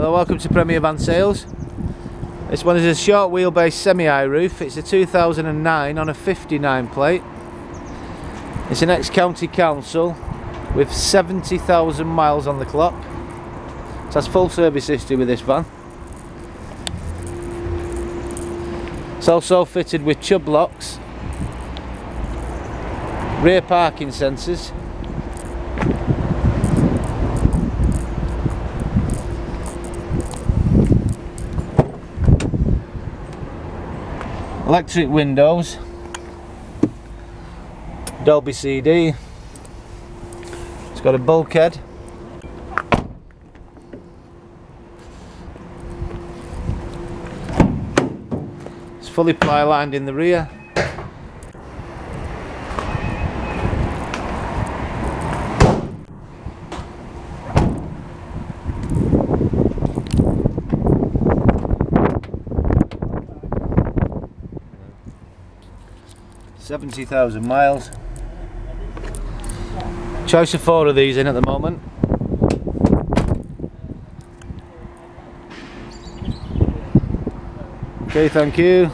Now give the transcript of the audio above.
Hello, welcome to Premier Van Sales. This one is a short wheelbase semi-high roof. It's a 2009 on a 59 plate. It's an ex-county council with 70,000 miles on the clock. It has full service history with this van. It's also fitted with chub locks, rear parking sensors, electric windows, Dolby CD. It's got a bulkhead. It's fully ply lined in the rear. $70,000 miles. Choice of 4 of these in at the moment. Okay, thank you.